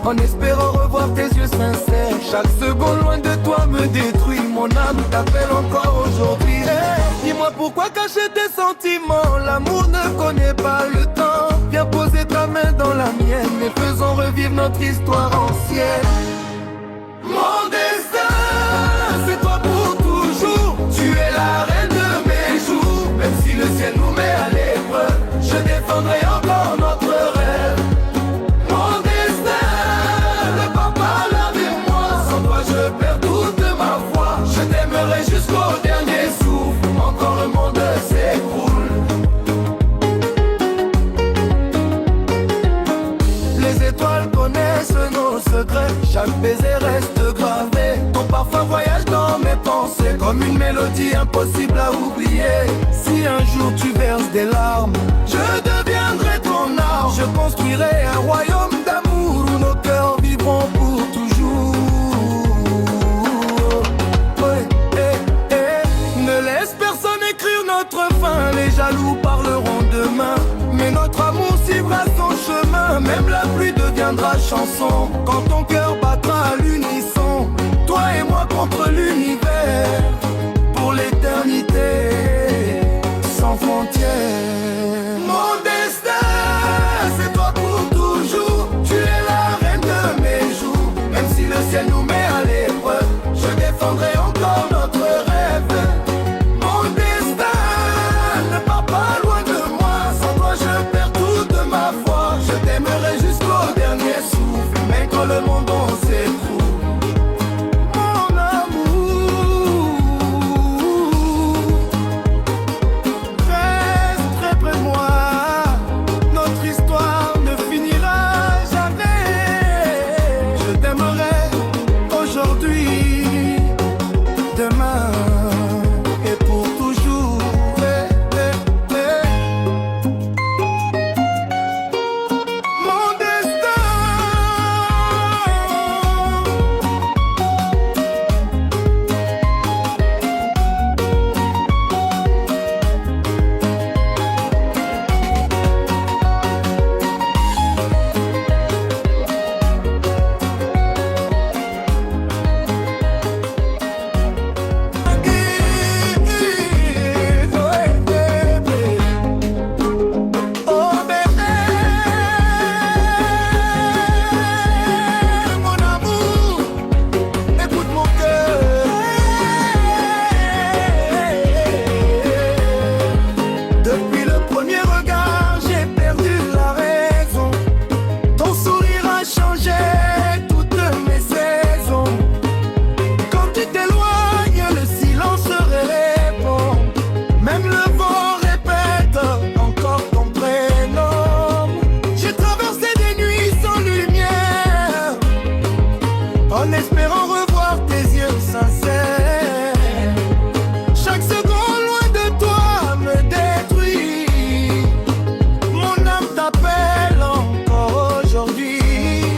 en espérant revoir tes yeux sincères. Chaque seconde loin de toi me détruit, mon âme t'appelle encore aujourd'hui. Hey, dis-moi pourquoi cacher tes sentiments, l'amour ne connaît pas le temps. Viens poser ta main dans la mienne et faisons revivre notre histoire ancienne. Mon destin, c'est toi pour toujours. Tu es la reine de mes jours. Même si le ciel nous met à l'épreuve, je défendrai encore notre rêve. Mon destin, ne pars pas là avec moi. Sans toi je perds toute ma foi. Je t'aimerai jusqu'au dernier souffle. Encore le monde s'écroule. Les étoiles connaissent nos secrets. Chaque baiser reste gravé. Ton parfum voyage dans mes pensées comme une mélodie impossible à oublier. Si un jour tu verses des larmes, je deviendrai ton arme. Je construirai un royaume d'amour où nos cœurs vivront pour toujours. Ouais, ne laisse personne écrire notre fin. Les jaloux parleront demain, mais notre amour suivra son chemin. Même la pluie deviendra chanson quand ton cœur battra à l'unisson. Toi et moi contre l'univers, pour l'éternité, sans frontières. Mon destin, c'est toi pour toujours. Tu es la reine de mes jours. Même si le ciel nous met à l'épreuve, je défendrai encore notre rêve. Mon destin, ne pars pas loin de moi. Sans toi je perds toute ma foi. Je t'aimerai jusqu'au dernier souffle, même quand le monde s'écroule. Mon amour, reste très près de moi. Notre histoire ne finira jamais. Je t'aimerai aujourd'hui, demain et pour toujours. Mon destin, oh bébé, mon amour, écoute mon cœur. Depuis le premier regard, j'ai perdu la raison. Ton sourire a changé toutes mes saisons. Quand tu t'éloignes, le silence répond. Même le vent répète encore ton prénom. J'ai traversé des nuits sans lumière, en espérant revoir tes yeux sincères. Chaque seconde loin de toi me détruit. Mon âme t'appelle encore aujourd'hui.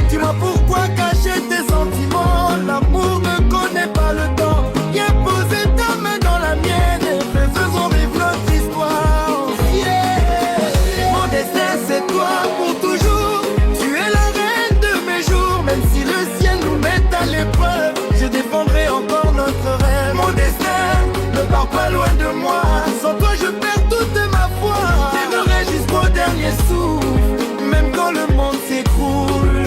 Dis-moi pourquoi cacher tes sentiments, l'amour ne connaît pas le temps. Viens poser ta main dans la mienne et faisons vivre notre histoire. Yeah. Mon destin c'est toi pour toujours. Tu es la reine de mes jours. Même si le ciel nous met à l'épreuve, je défendrai encore notre rêve. Mon destin, ne pars pas loin de moi. Sans toi je perds toute ma foi. T'aimerai jusqu'au dernier souffle, même quand le monde s'écroule.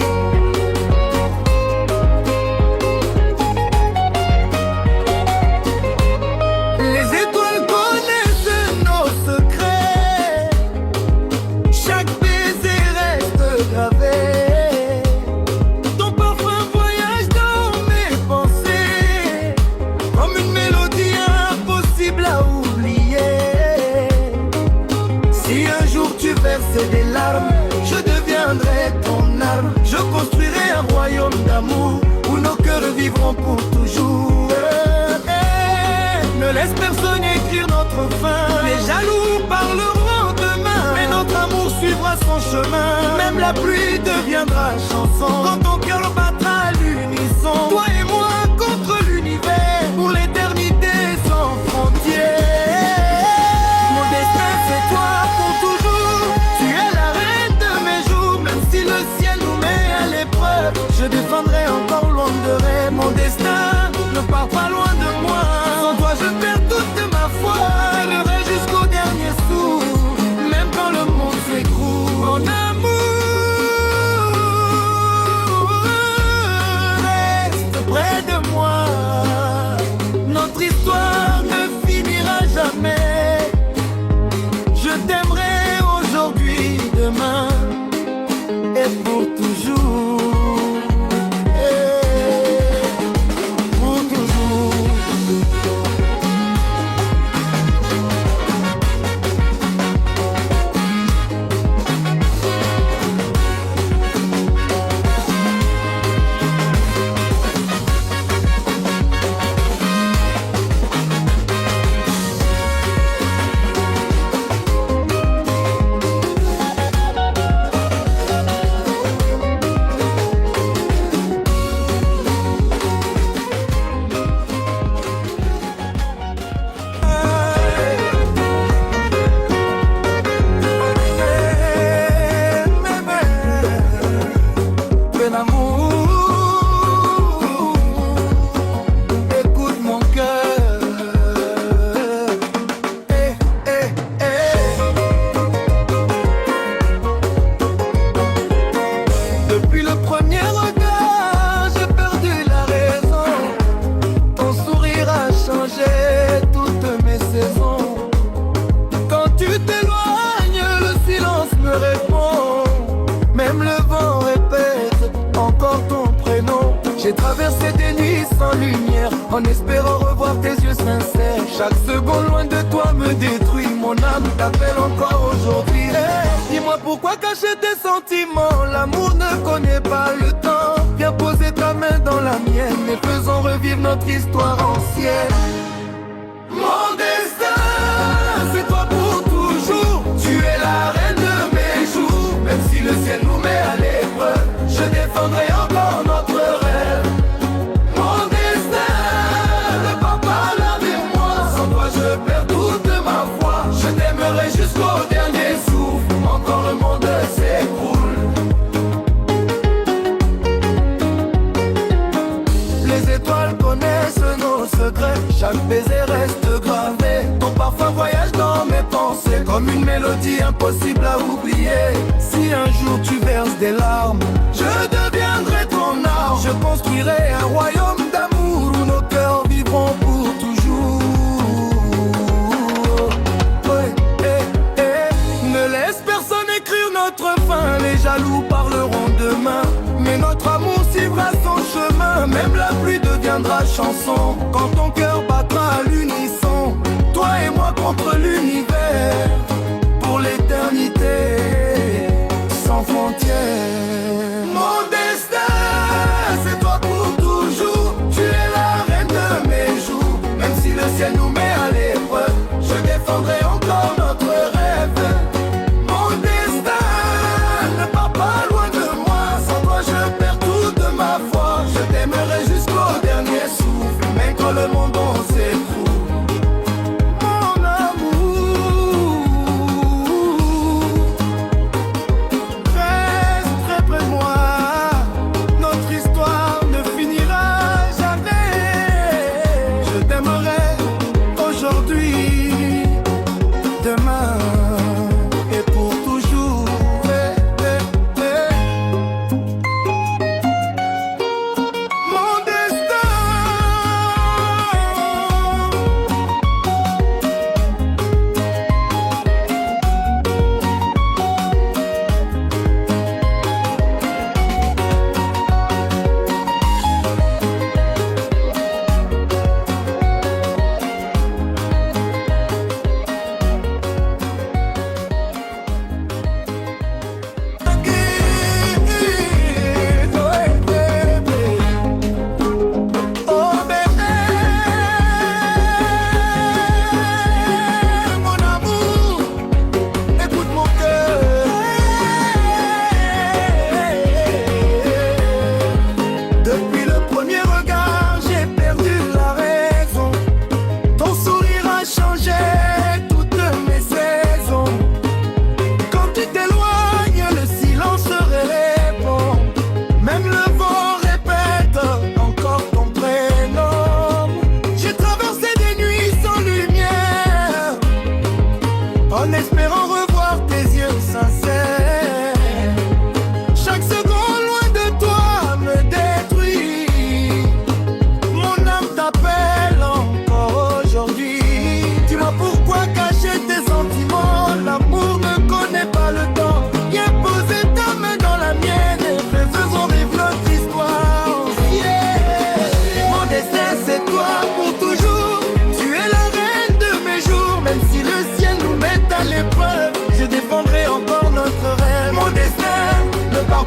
Les étoiles connaissent nos secrets. Chaque baiser reste gravé. Ton parfum voyage dans mes pensées comme une mélodie impossible à oublier. Si un jour tu verses des larmes, je deviendrai ton arme. Je construirai un royaume d'amour où nos cœurs vivront pour toujours. Ne laisse personne écrire notre fin. Les jaloux parleront demain, mais notre amour suivra son chemin. Même la pluie deviendra chanson quand ton cœur battra à l'unisson. Toi et moi contre l'univers, pour l'éternité sans frontières. Mon destin c'est toi pour toujours. Tu es la reine de mes jours. Même si le ciel nous met à l'épreuve, pars pas loin de moi. Sans toi je perds toute ma foi. J'aimerai jusqu'au dernier souffle, même quand le monde s'écroule. Mon amour, reste près de moi. Notre histoire ne finira jamais. Je t'aimerai aujourd'hui, demain et pour toujours. J'ai traversé des nuits sans lumière, en espérant revoir tes yeux sincères. Chaque seconde loin de toi me détruit, mon âme t'appelle encore aujourd'hui. Hey, dis-moi pourquoi cacher tes sentiments, l'amour ne connaît pas le temps. Viens poser ta main dans la mienne et faisons revivre notre histoire ancienne. Mon destin, c'est toi pour toujours. Tu es la reine de mes jours. Même si le ciel nous met à l'épreuve, je défendrai encore notre rêve. Mon destin ne part pas loin de moi. Sans toi je perds toute ma foi. Je t'aimerai jusqu'au dernier souffle. Encore le monde s'écroule. Les étoiles connaissent nos secrets. Chaque baiser reste gravé. Ton parfum voyage dans mes pensées, comme une mélodie impossible à oublier. Si un jour tu verses des larmes, je deviendrai ton arme. Je construirai un royaume d'amour où nos cœurs vivront pour toujours. Ouais, ne laisse personne écrire notre fin. Les jaloux parleront demain, mais notre amour suivra son chemin. Même la pluie deviendra chanson quand ton cœur battra à l'unisson. Toi et moi contre l'univers, pour l'éternité, sans frontières. Mon destin, c'est toi pour toujours. Tu es la reine de mes jours. Même si le ciel nous met à l'épreuve, je défendrai encore notre rêve. Mon destin ne part pas loin de moi. Sans toi je perds toute ma foi. Je t'aimerai jusqu'au dernier souffle, même quand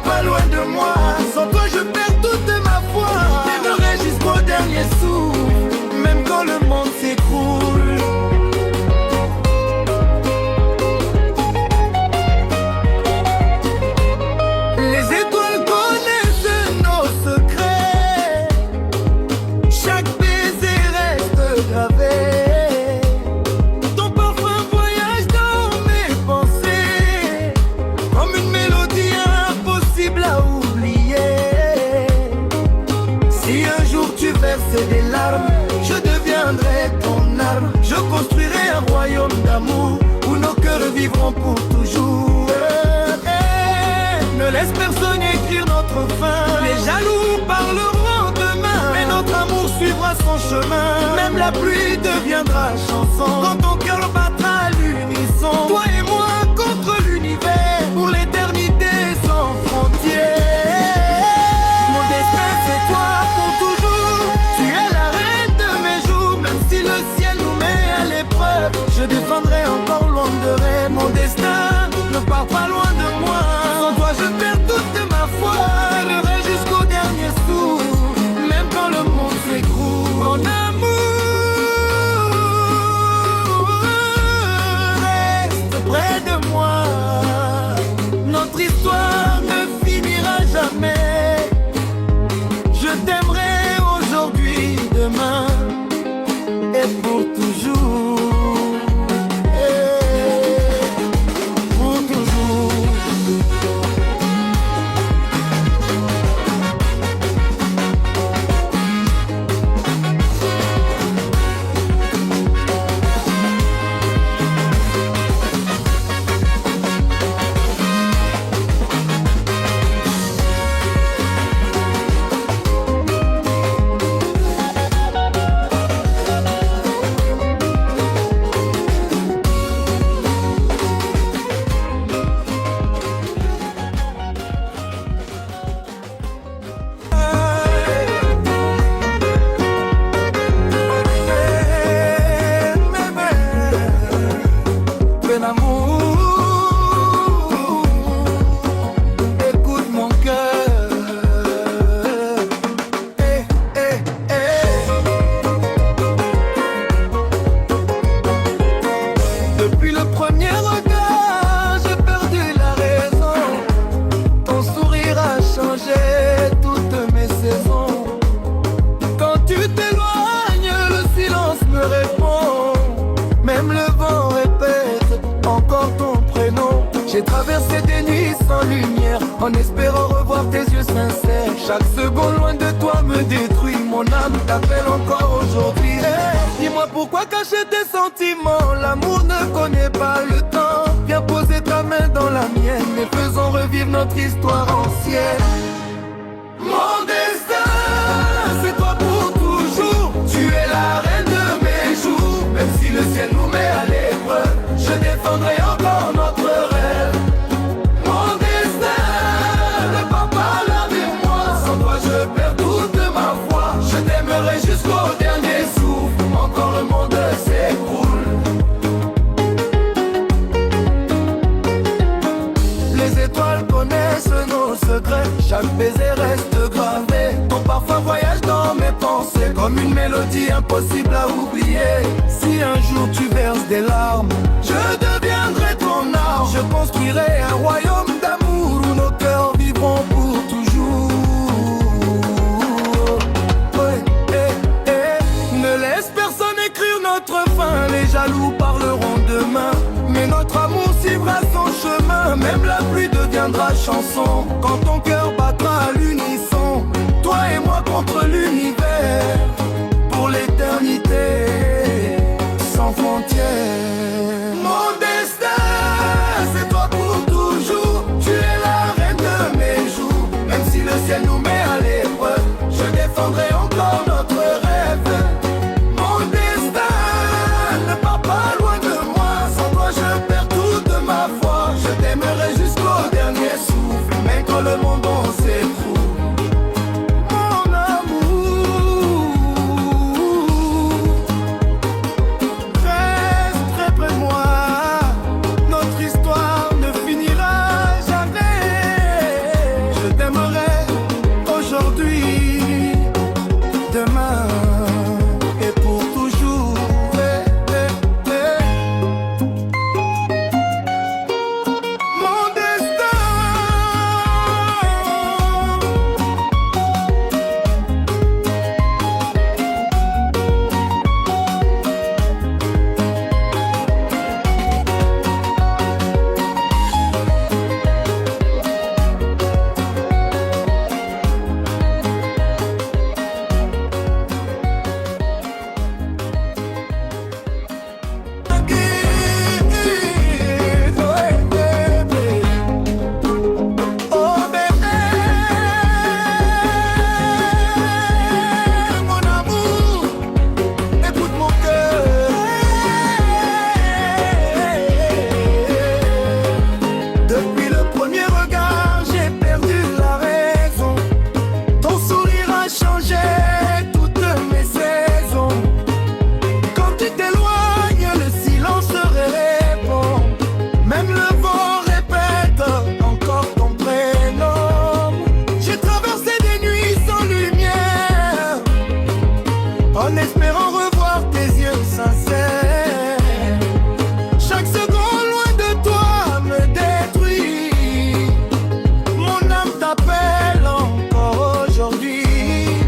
pas loin de moi. Sans toi je perds toute ma foi. Je t'aimerai jusqu'au dernier souffle, même quand le monde s'écroule. Les étoiles connaissent nos secrets. Chaque baiser reste gravé. Ton parfum voyage dans mes pensées, comme une mélodie impossible à oublier. Si un jour tu verses des larmes, je deviendrai ton arme. Je construirai un royaume d'amour où nos cœurs vivront pour toujours. Ne laisse personne écrire notre fin. Les jaloux parleront demain, mais notre amour suivra son chemin. Même la pluie deviendra chanson quand ton cœur battra à l'unisson. Toi et moi contre l'univers, pour l'éternité sans frontières. Mon destin c'est toi pour toujours. Tu es la reine de mes jours. Même si le ciel nous met à l'épreuve, je défendrai encore loin de rêve. Mon destin ne part pas loin de moi. Sans toi je perds toute ma foi. Je t'aimerai jusqu'au dernier souffle, même quand le monde s'écroule. Mon amour reste près de moi. Notre histoire ne finira jamais. Je t'aimerai aujourd'hui, demain et pour toujours. Pour toujours. Ben amour, écoute mon cœur. Depuis le premier regard, j'ai perdu la raison. Ton sourire a changé toutes mes saisons. Quand tu t'éloignes, le silence me répond. Même le vent répète encore ton prénom. J'ai traversé des nuits sans lumière, en espérant revoir tes yeux sincères. Chaque seconde loin de toi me détruit. Mon âme t'appelle encore aujourd'hui. Dis-moi pourquoi cacher tes sentiments. L'amour ne connaît pas le temps. Viens poser ta main dans la mienne et faisons revivre notre histoire ancienne. Mon destin, c'est toi pour toujours. Tu es la reine de mes jours. Même si le ciel nous met à l'épreuve, je défendrai encore notre rêve. Mon destin ne part pas loin de moi. Sans toi je perds toute ma foi. Je t'aimerai jusqu'au dernier souffle, encore le monde s'écroule. Les étoiles connaissent nos secrets. Chaque baiser reste gravé. Ton parfum voyage dans mes pensées, comme une mélodie impossible à oublier. Si un jour tu verses des larmes, je deviendrai ton arme. Je construirai un royaume d'amour où nos cœurs vivront pour toujours. Ne laisse personne écrire notre fin. Les jaloux parleront demain, mais notre amour suivra son chemin. Même la pluie deviendra chanson quand ton cœur battra à l'unisson. Toi et moi contre l'univers, pour l'éternité sans frontières. Mon destin, c'est toi pour toujours. Tu es la reine de mes jours. Même si le ciel nous met à l'épreuve, je défendrai encore notre rêve. Mon destin ne part pas loin de moi. Sans toi je perds toute ma foi. Je t'aimerai jusqu'au dernier souffle, même en espérant revoir tes yeux sincères. Chaque seconde loin de toi me détruit. Mon âme t'appelle encore aujourd'hui.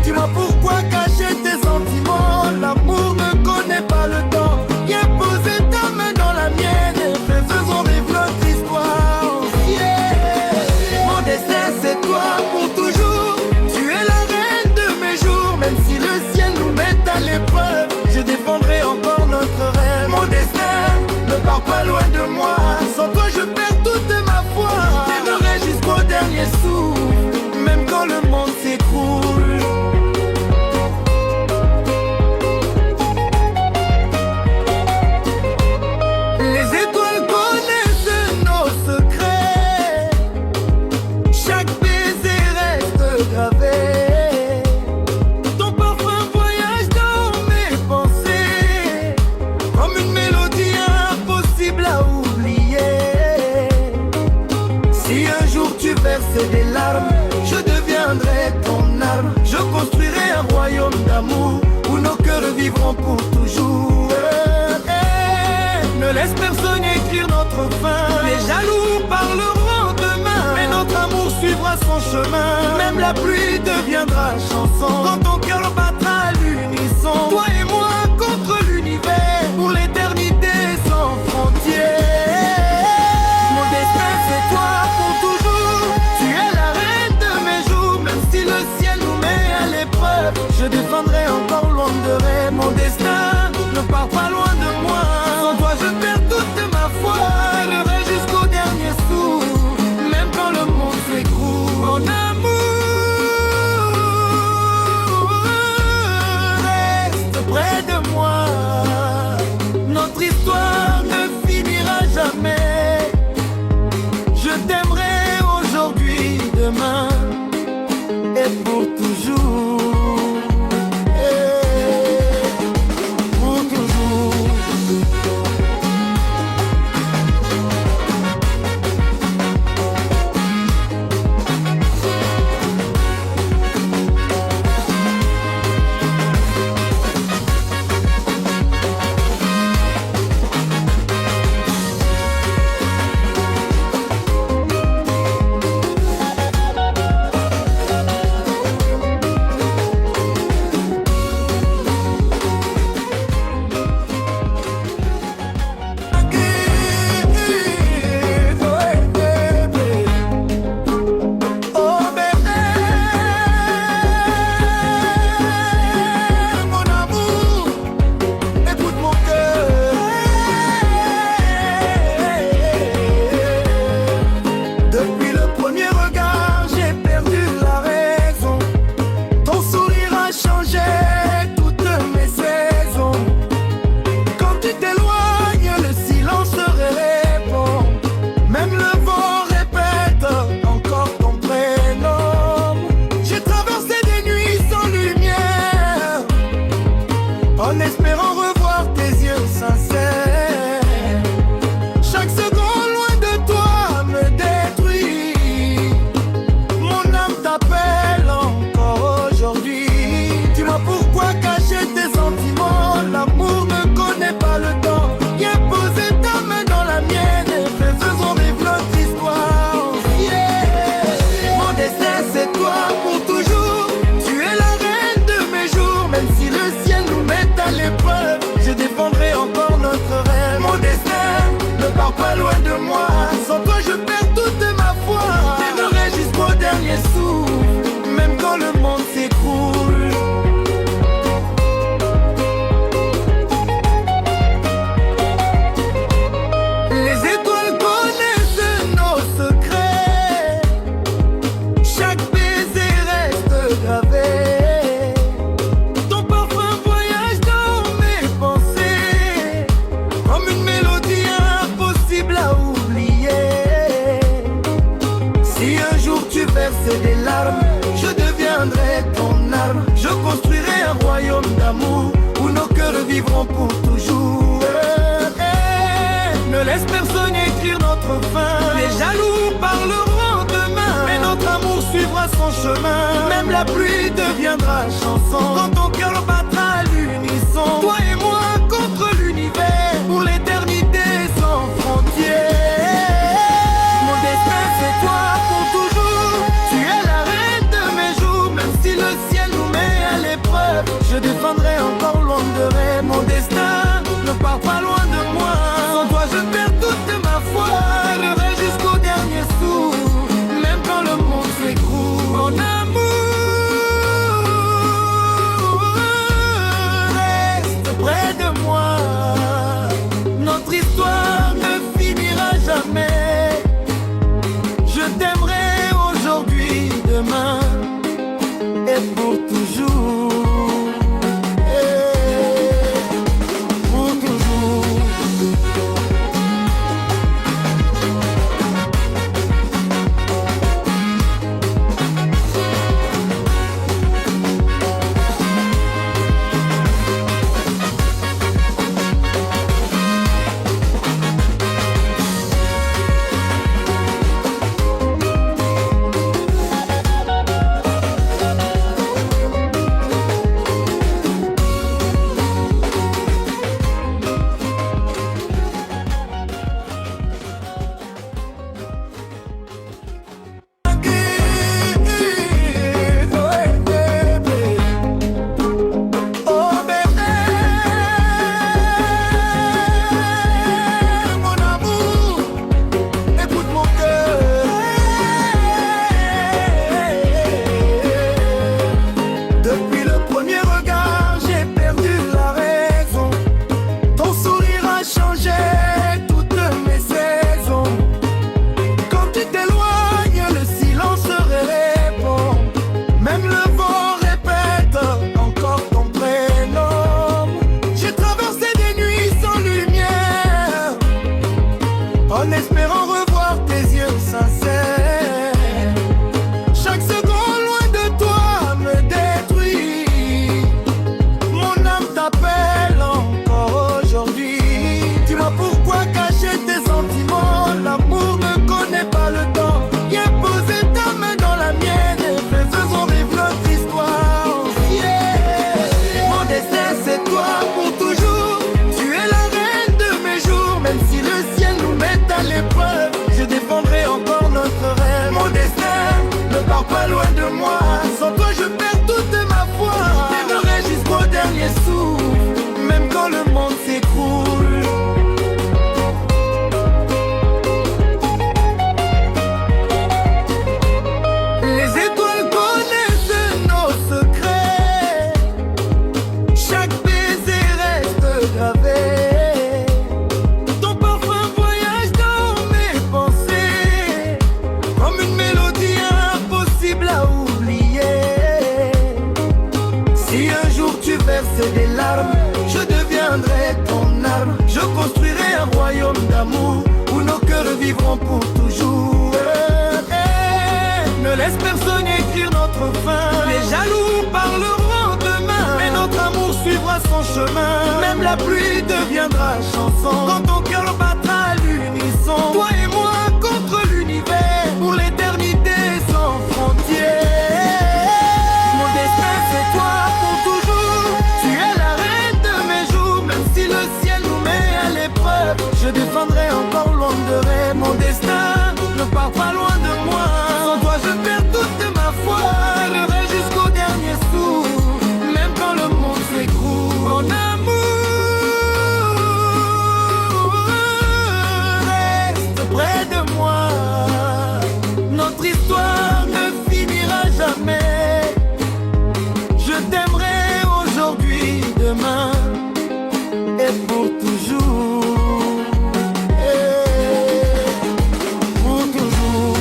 Dis-moi pourquoi cacher tes sentiments. L'amour ne connaît pas le temps. Viens poser ta main dans la mienne. Faisons vivre notre histoire. Yeah. Mon destin c'est toi pour toujours. Tu es la reine de mes jours. Même si le ciel nous met à l'épreuve, je défendrai encore notre rêve. Mon destin ne part pas loin de moi. Sans toi je perds toute ma foi. Je t'aimerai jusqu'au dernier souffle, même quand le monde s'écroule. Les étoiles connaissent nos secrets. Chaque baiser reste gravé. Ton parfum voyage dans mes pensées, comme une mélodie impossible à oublier. Si un jour tu verses des larmes, je deviendrai ton arme. Je construirai un royaume d'amour où nos cœurs vivront pour toujours. Ne laisse personne écrire notre fin. Les jaloux parleront demain, mais notre amour suivra son chemin. Même la pluie deviendra chanson quand ton cœur battra à l'unisson. Toi et moi contre l'univers, pour l'éternité sans frontières. Mon destin c'est toi pour toujours. Tu es la reine de mes jours. Même si le ciel nous met à l'épreuve, je défendrai encore loin de rêve. Mon destin ne part pas loin de moi. Sans toi je perds toute ma foi. Je t'aimerai jusqu'au dernier souffle, même quand le monde s'écroule. Mon amour reste près de moi. Notre histoire ne finira jamais. Je t'aimerai aujourd'hui, demain et pour toujours. Pour toujours. En espérant revoir tes yeux sincères. Chaque seconde loin de toi me détruit. Mon âme t'appelle encore aujourd'hui. Dis-moi pourquoi cacher tes sentiments. L'amour ne connaît pas le temps. Viens poser ta main dans la mienne. Faisons vivre notre histoire. Yeah. Mon destin c'est toi pour toujours. Tu es la reine de mes jours. Même si le ciel nous met à l'épreuve, je défendrai encore notre rêve. Mon destin ne part pas loin de moi. Sans toi je perds toute ma foi. Je t'aimerai jusqu'au dernier souffle, même quand le monde s'écroule. Les étoiles connaissent nos secrets. Chaque baiser reste gravé. Ton parfum voyage dans mes pensées, comme une mélodie impossible à oublier. Si un jour tu verses des larmes, je deviendrai ton arme. Je construirai un royaume d'amour où nos cœurs vivront pour toujours. Ne laisse personne écrire notre fin. Les jaloux parleront demain, mais notre amour suivra son chemin. Même la pluie deviendra chanson quand ton cœur battra à l'unité. arme, je deviendrai ton arme. Je construirai un royaume d'amour où nos cœurs vivront pour toujours. Ne laisse personne écrire notre fin. Les jaloux parleront demain, mais notre amour suivra son chemin. Même la pluie deviendra chanson quand ton cœur battra à l'unisson. Toi et moi contre l'univers, pour l'éternité sans frontières. Mon destin c'est toi pour toujours. Tu es la reine de mes jours. Même si le ciel nous met à l'épreuve, je défendrai encore loin de rêve. Mon destin ne part pas loin de moi. Sans toi je perds toute ma foi. Je l'aurai jusqu'au dernier souffle, même quand le monde s'écroule. Mon amour reste près de moi. Notre histoire ne finira jamais. Je t'aimerai aujourd'hui, demain et pour toujours. Pour toujours.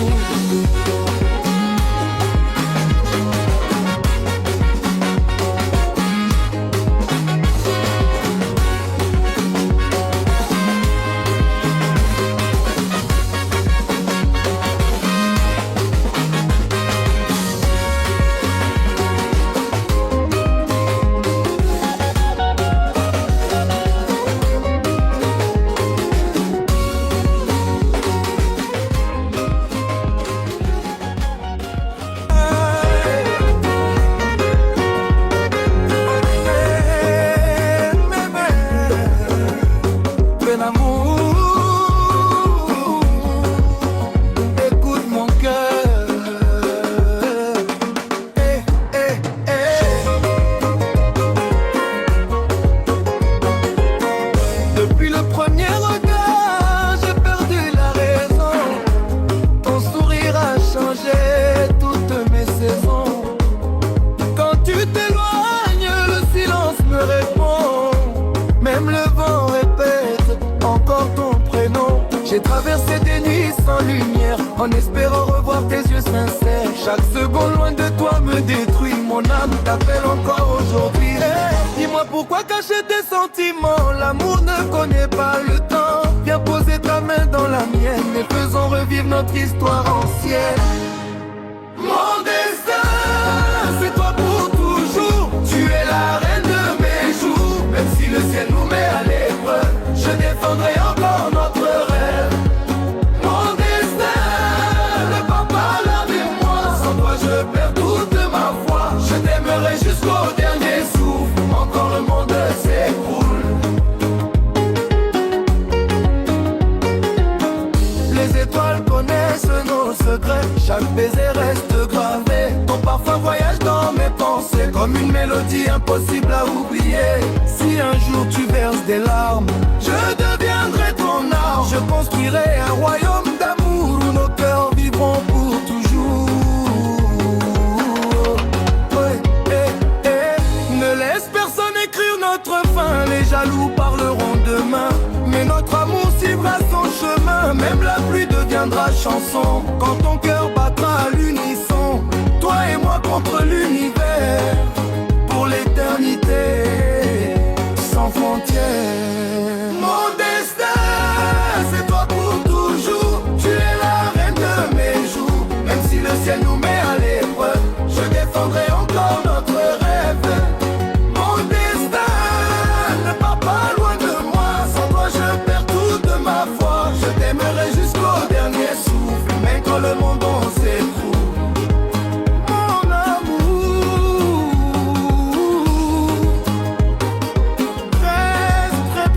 Ben amour, écoute mon cœur. Depuis le premier regard, j'ai perdu la raison. Ton sourire a changé toutes mes saisons. Quand tu t'éloignes, le silence me répond. Même le vent répète encore ton prénom. J'ai traversé des nuits sans lumière, en espérant revoir tes yeux sincères. Chaque seconde loin de toi me détruit. Mon âme t'appelle encore aujourd'hui. Dis-moi pourquoi cacher tes sentiments. L'amour ne connaît pas le temps. Viens poser ta main dans la mienne et faisons revivre notre histoire ancienne. Mon destin, c'est toi pour toujours. Tu es la reine de mes jours. Même si le ciel nous met à l'épreuve, je défendrai encore notre rêve. Mon destin ne part pas loin de moi. Sans toi je perds toute ma foi. Je t'aimerai jusqu'au dernier souffle. Encore le monde s'écroule. Les étoiles connaissent nos secrets. Chaque baiser reste gravé. Ton parfum voyage dans mes pensées, comme une mélodie impossible à oublier. Si un jour tu verses des larmes, je deviendrai ton arme. Je construirai un royaume d'amour où nos cœurs vivront pour toujours. Ne laisse personne écrire notre fin. Les jaloux parleront demain, mais notre amour suivra son chemin. Même la pluie deviendra chanson quand ton cœur battra à l'unisson. Toi et moi contre l'univers, pour l'éternité sans frontières. Mon destin, c'est toi pour toujours. Tu es la reine de mes jours. Même si le ciel nous met à l'épreuve, je défendrai encore notre rêve. Mon destin ne part pas loin de moi. Sans toi je perds toute ma foi. Je t'aimerai jusqu'au dernier souffle, même quand le monde s'écroule. Mon amour reste très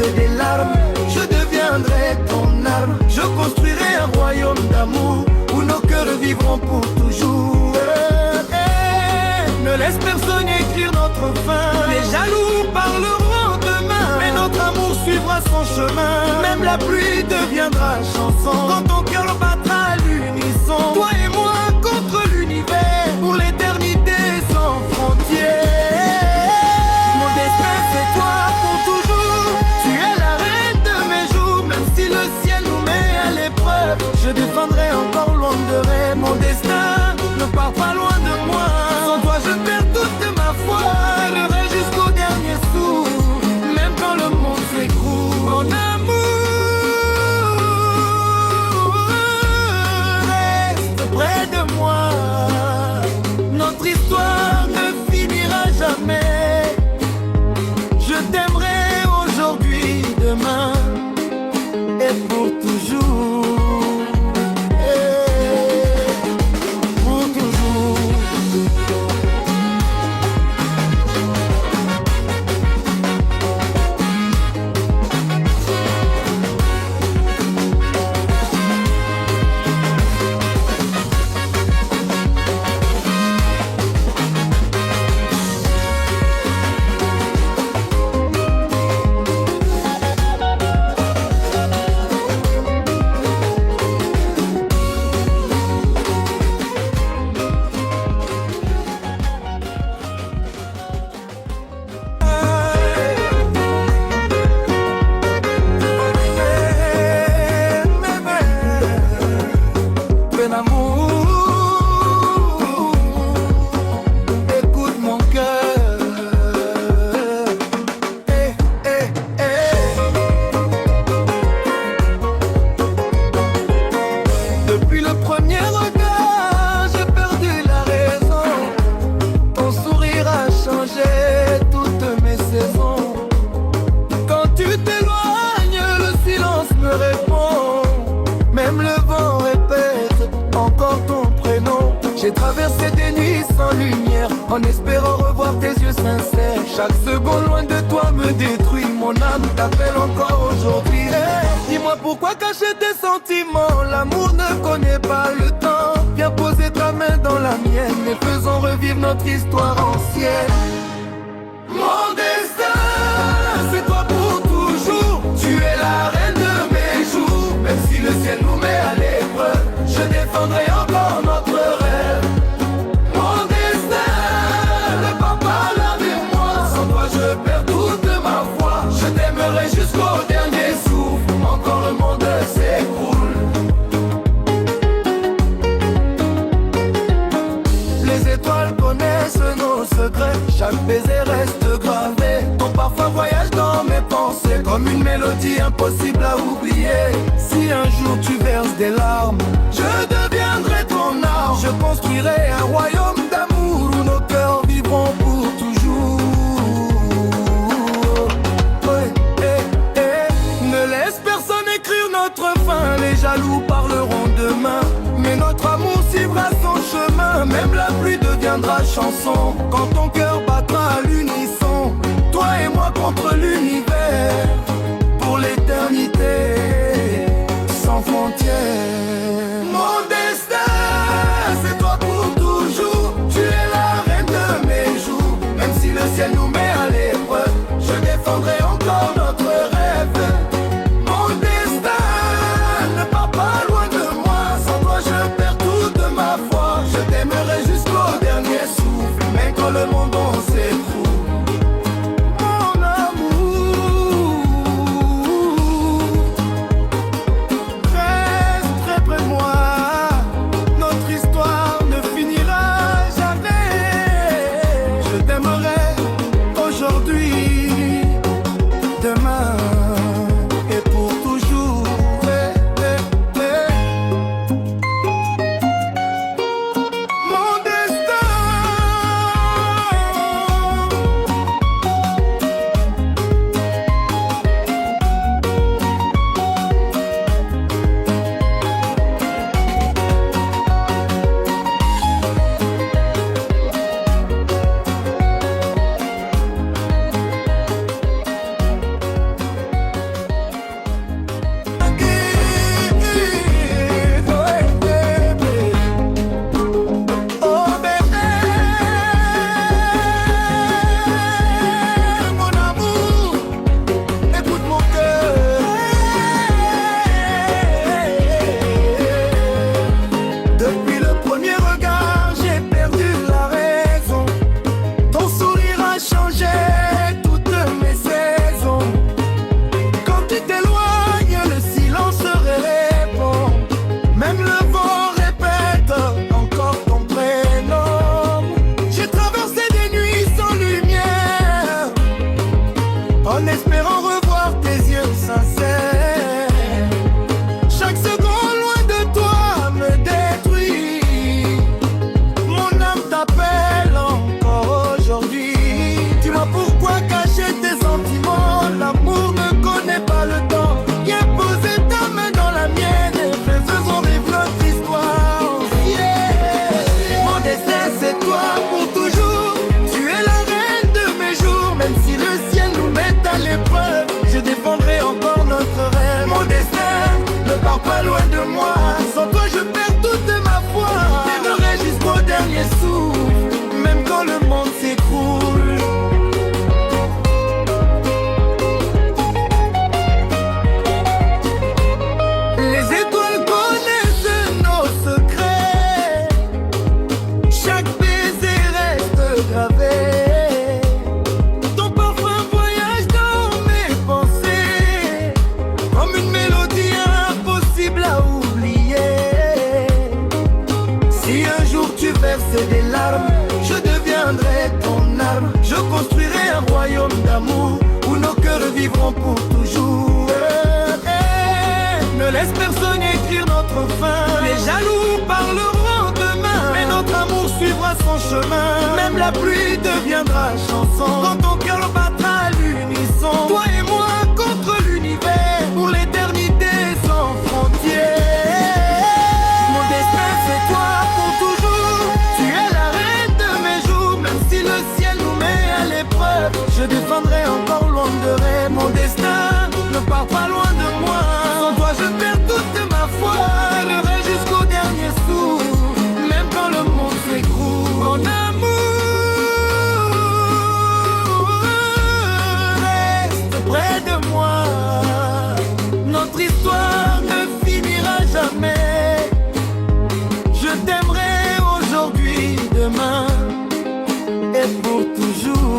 verser des larmes. Je deviendrai ton arme. Je construirai un royaume d'amour où nos cœurs vivront pour toujours. Ne laisse personne écrire notre fin. Les jaloux parleront demain, mais notre amour suivra son chemin. Même la pluie deviendra chanson quand ton cœur battra à l'unisson. Toi et moi contre l'univers, pour l'éternité sans frontières. Mon destin c'est toi pour toujours. Tu es la reine de mes jours. Même si le ciel nous met à l'épreuve, je défendrai encore loin de rêve. Mon destin ne part pas loin de moi. Sans toi je perds toute ma foi. Je t'aimerai jusqu'au dernier souffle, même quand le monde s'écroule. Mon amour, reste près de moi. Notre histoire ne finira jamais. Je t'aimerai aujourd'hui, demain et pour toujours. Pour toujours. Ben amour, écoute mon cœur. Eh, eh, eh. Depuis le premier regard, j'ai perdu la raison. Ton sourire a changé toutes mes saisons. Quand tu t'éloignes, le silence me répond. Même le vent répète encore ton prénom. J'ai traversé des nuits sans lumière, en espérant revoir tes yeux sincères. Chaque seconde loin de toi me détruit. Mon âme t'appelle encore aujourd'hui. Hey, dis-moi pourquoi cacher tes sentiments. L'amour ne connaît pas le temps. Viens poser ta main dans la mienne et faisons revivre notre histoire ancienne. Mon destin, c'est toi pour toujours. Tu es la reine de mes jours. Même si le ciel nous met à l'épreuve, je défendrai encore notre rêve. Mon destin ne part pas loin de moi. Sans toi je perds toute ma foi. Je t'aimerai jusqu'au dernier souffle. Encore le monde s'écroule. Les étoiles connaissent nos secrets. Chaque baiser reste gravé. Ton parfum voyage dans mes pensées comme une mélodie impossible à oublier. Si un jour tu verses des larmes, je deviendrai ton arme. Je construirai un royaume d'amour où nos cœurs vivront pour toujours. Ouais, eh, eh. Ne laisse personne écrire notre fin. Les jaloux parleront demain, mais notre amour suivra son chemin. Même la pluie deviendra chanson quand ton cœur battra à l'unisson. Toi et moi contre l'univers, pour l'éternité sans frontières. Mon destin, c'est toi pour toujours. Tu es la reine de mes jours. Même si le ciel nous met à l'épreuve, je défendrai encore notre rêve. Mon destin ne part pas loin de moi. Sans toi je perds toute ma foi. Je t'aimerai jusqu'au dernier souffle, même quand le monde s'écroule. Mon amour, reste verser des larmes, je deviendrai ton arme. Je construirai un royaume d'amour où nos cœurs vivront pour toujours. Ne laisse personne écrire notre fin. Les jaloux parleront demain, mais notre amour suivra son chemin. Même la pluie deviendra chanson quand ton cœur battra à l'unisson. Toi et moi contre l'univers, pour l'éternité sans frontières. Mon destin c'est toi pour toujours. Tu es la reine de mes jours. Même si le ciel nous met à l'épreuve, je défendrai encore loin de rêve. Mon destin ne part pas loin de moi. Sans toi je perds toute ma foi. Je reste jusqu'au dernier souffle, même quand le monde s'écroule. Mon amour, reste près de moi. Notre histoire ne finira jamais. Je t'aimerai aujourd'hui, demain et pour toujours.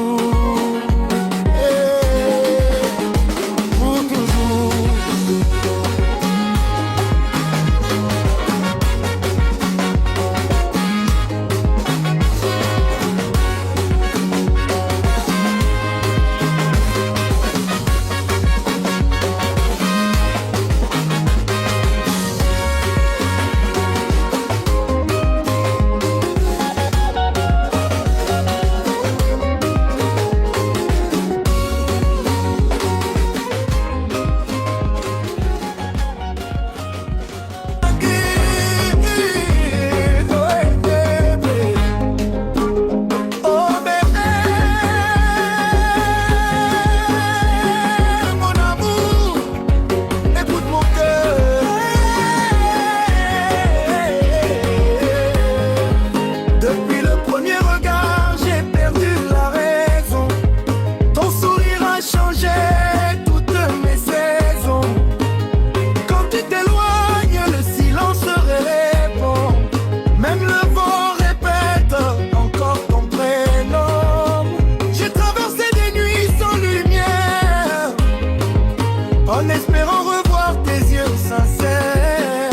En espérant revoir tes yeux sincères.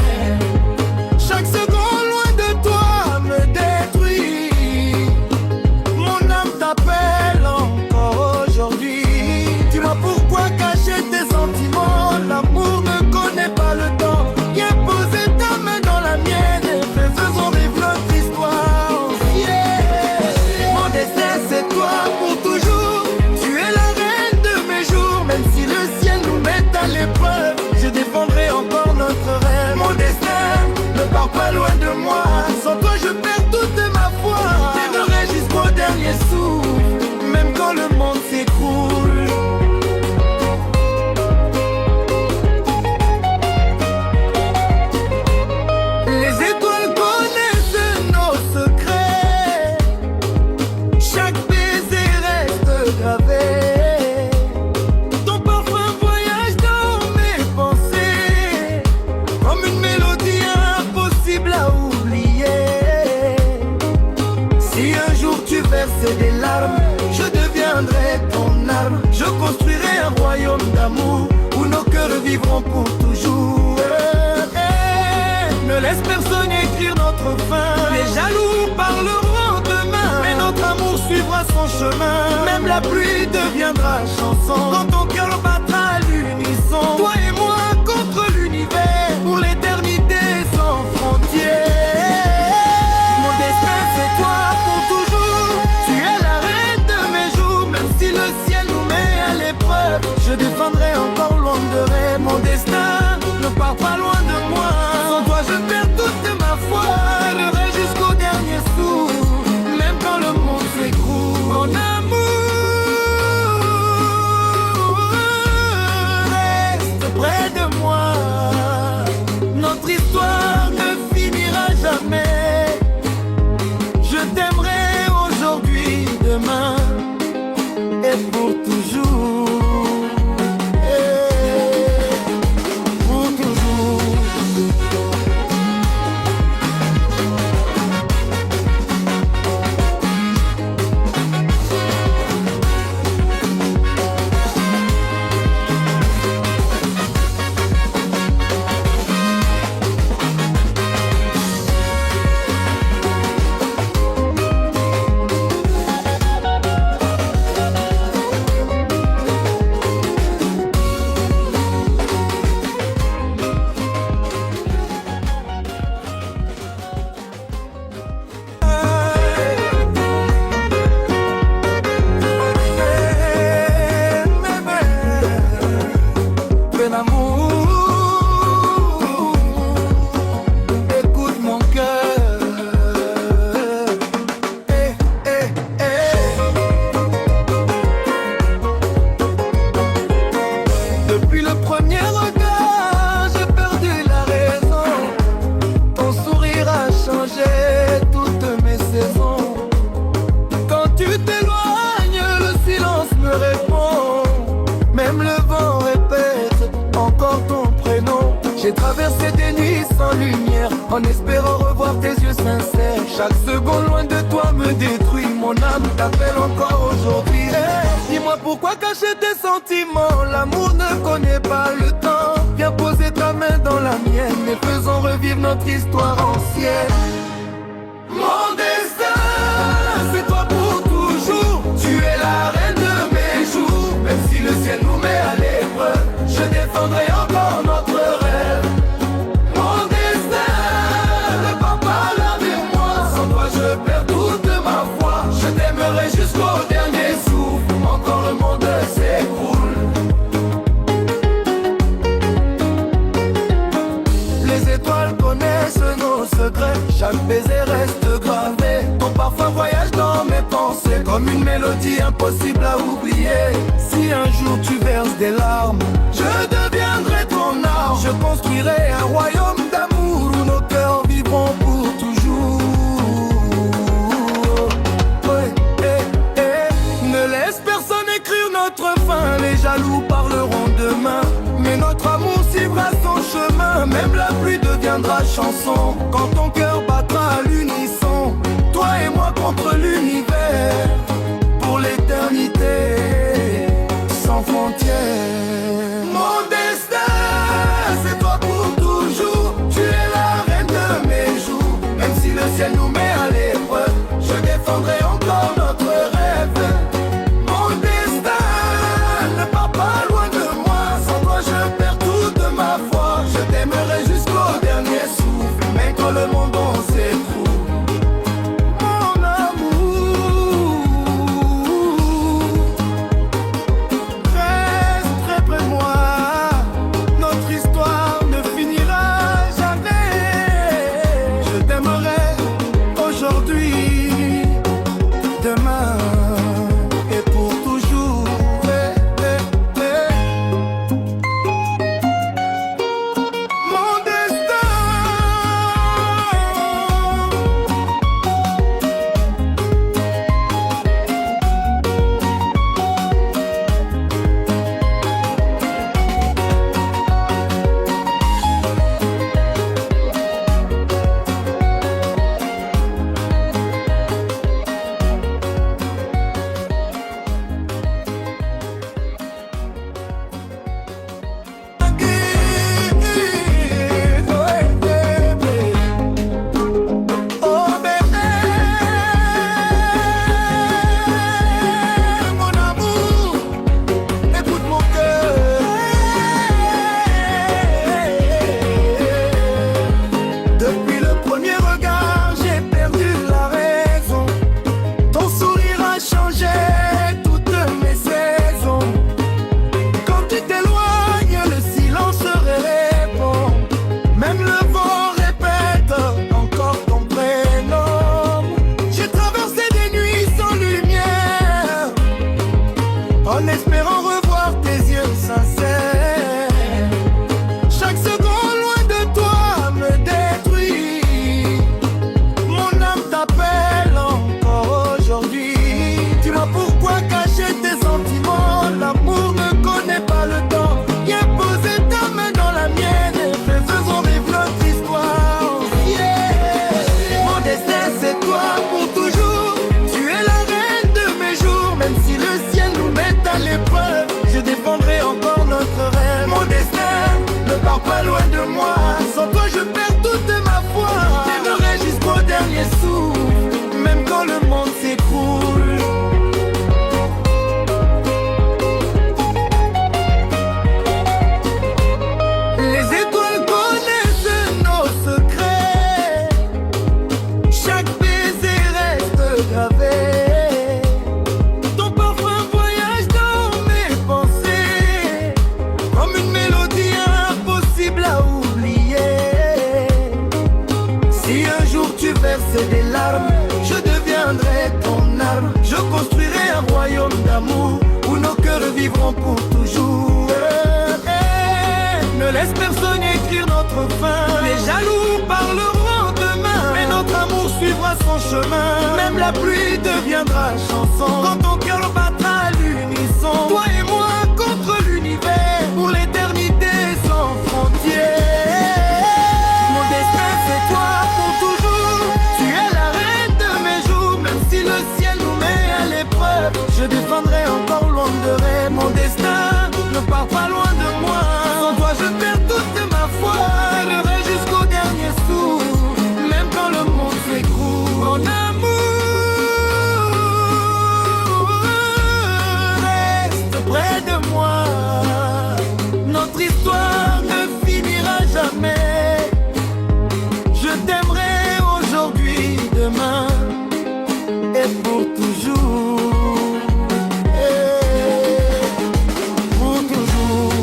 Chaque seconde loin de toi me détruit. Mon âme t'appelle encore aujourd'hui. Dis-moi pourquoi cacher tes sentiments. L'amour ne connaît pas le temps. Viens poser ta main dans la mienne et faisons vivre notre histoire. Yeah. Mon destin c'est toi pour toujours. Tu es la reine de mes jours. Même si le ciel nous met à l'épreuve, je défendrai encore notre rêve. Mon destin ne part pas loin de moi. Sans toi je perds toute ma foi. J'aimerai jusqu'au dernier souffle, même quand le monde s'écroule. Les étoiles connaissent nos secrets. Chaque baiser reste gravé. Verser des larmes, je deviendrai ton arme. Je construirai un royaume d'amour où nos cœurs vivront pour toujours. Ne laisse personne écrire notre fin. Les jaloux parleront demain, mais notre amour suivra son chemin. Même la pluie deviendra chanson quand ton cœur battra à l'unisson. Toi et moi contre l'univers, pour l'éternité sans frontières. Mon destin c'est toi pour toujours. Tu es la reine de mes jours. Même si le ciel nous met à l'épreuve, je défendrai encore loin de rêve. Mon destin ne part pas loin de moi. Sans toi je perds toute ma foi. Je reste jusqu'au dernier souffle, même quand le monde s'écroule. Mon amour, en espérant revoir tes yeux sincères. Chaque seconde loin de toi me détruit, mon âme t'appelle encore aujourd'hui. Hey, dis-moi pourquoi cacher tes sentiments, l'amour ne connaît pas le temps. Viens poser ta main dans la mienne et faisons revivre notre histoire ancienne. Mon destin, c'est toi pour toujours. Tu es la reine de mes jours. Même si le ciel nous met à l'épreuve, je défendrai encore notre rêve. Mon destin, ne pars pas loin de moi. Sans toi je perds toute ma foi. Je t'aimerai jusqu'au dernier souffle. Encore le monde s'écroule. Les étoiles connaissent nos secrets. Chaque baiser reste gravé. Ton parfum voyage dans mes pensées comme une mélodie impossible à oublier. Si un jour tu verses des larmes, je deviendrai ton arme. Je construirai un royaume d'amour où nos cœurs vivront pour toujours. Ouais, ne laisse personne écrire notre fin. Les jaloux parleront demain, mais notre amour suivra son chemin. Même la pluie deviendra chanson quand ton cœur battra à l'unisson. Toi et moi contre l'univers, pour l'éternité, sans frontières. Mon destin, c'est toi pour toujours. Tu es la reine de mes jours. Même si le ciel nous met à l'épreuve, je défendrai encore notre rêve. Mon destin, ne pars pas loin de moi. Sans toi je perds toute ma foi. Je t'aimerai jusqu'au dernier souffle, même quand le monde s'écroule. Mon amour, reste très près de moi. Notre histoire ne finira jamais. Je t'aimerai aujourd'hui, demain et pour toujours. Mon destin. Oh bébé, mon amour, écoute mon cœur. Depuis le premier regard, j'ai perdu la raison. Ton sourire a changé toutes mes saisons. Quand tu t'éloignes, le silence répond. Même le vent répète encore ton prénom. J'ai traversé des nuits sans lumière, en espérant revoir tes yeux sincères. Chaque seconde loin de toi me détruit. Mon âme t'appelle encore aujourd'hui. Dis-moi pourquoi cacher tes sentiments. L'amour ne connaît pas le temps. Viens poser ta main dans la mienne et faisons vivre notre histoire. Yeah. Mon destin c'est toi pour toujours. Tu es la reine de mes jours. Même si le ciel nous met à l'épreuve, je défendrai encore notre rêve. Mon destin, ne pars pas loin de moi. Sans toi je perds toute ma foi. J'aimerai jusqu'au dernier souffle, même quand le monde s'écroule. Les étoiles connaissent nos secrets. Chaque baiser reste gravé. Ton parfum voyage dans mes pensées comme une mélodie impossible à oublier. Si un jour tu verses des larmes, je deviendrai ton arme. Je construirai un royaume d'amour où nos cœurs vivront pour toujours. Ne laisse personne écrire notre fin. Les jaloux parleront demain, mais notre amour suivra son chemin. Même la pluie deviendra chanson quand ton cœur battra à l'unisson. Toi et moi contre l'univers, pour l'éternité sans frontières. Mon destin c'est toi. pour toujours. Pour toujours.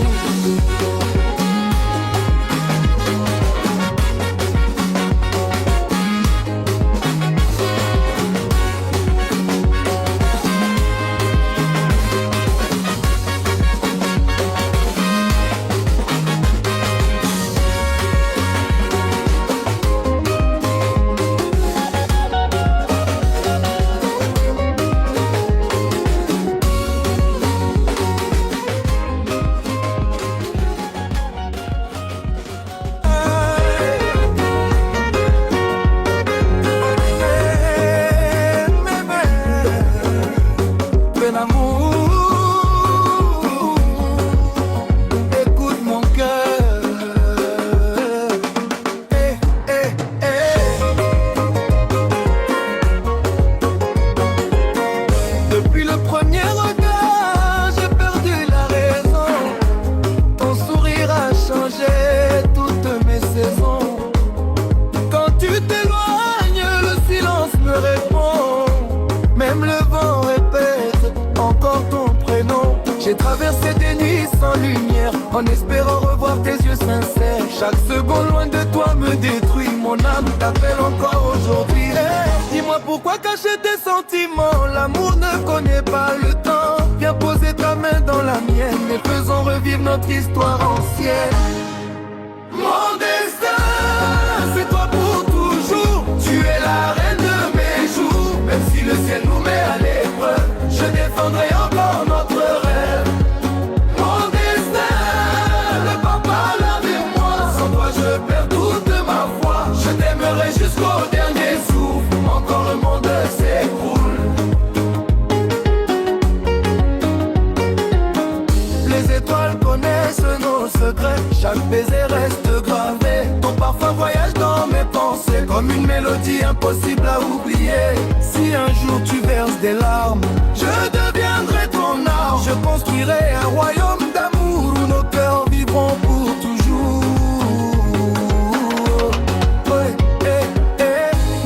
J'ai traversé des nuits sans lumière, en espérant revoir tes yeux sincères. Chaque seconde loin de toi me détruit, mon âme t'appelle encore aujourd'hui. Hey, dis-moi pourquoi cacher tes sentiments, l'amour ne connaît pas le temps. Viens poser ta main dans la mienne et faisons revivre notre histoire ancienne. Mon destin, c'est toi pour toujours. Tu es la reine de mes jours. Même si le ciel nous met à l'épreuve, je défendrai encore notre rêve. Mon destin, le papa avec moi. Sans toi je perds toute ma foi. Je t'aimerai jusqu'au dernier souffle. Encore le monde s'écroule. Les étoiles connaissent nos secrets. Chaque baiser reste gravé. Ton parfum voyage dans mes pensées, comme une mélodie impossible à oublier. Si un jour tu verses des larmes, je deviendrai ton arme. Je construirai un royaume d'amour où nos cœurs vivront pour toujours.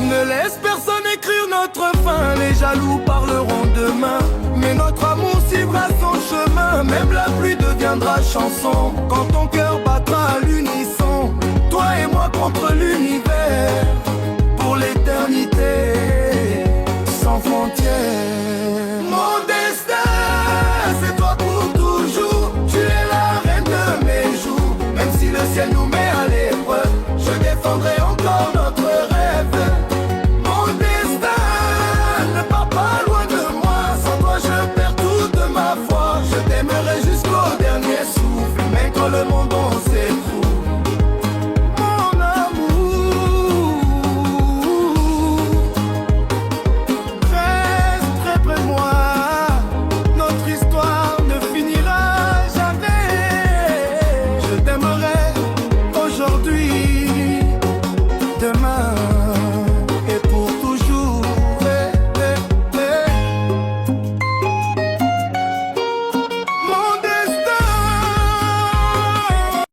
Ne laisse personne écrire notre fin. Les jaloux parleront demain, mais notre amour suivra son chemin. Même la pluie deviendra chanson quand ton cœur battra à l'unisson. Toi et moi contre l'univers, pour l'éternité, sans frontières.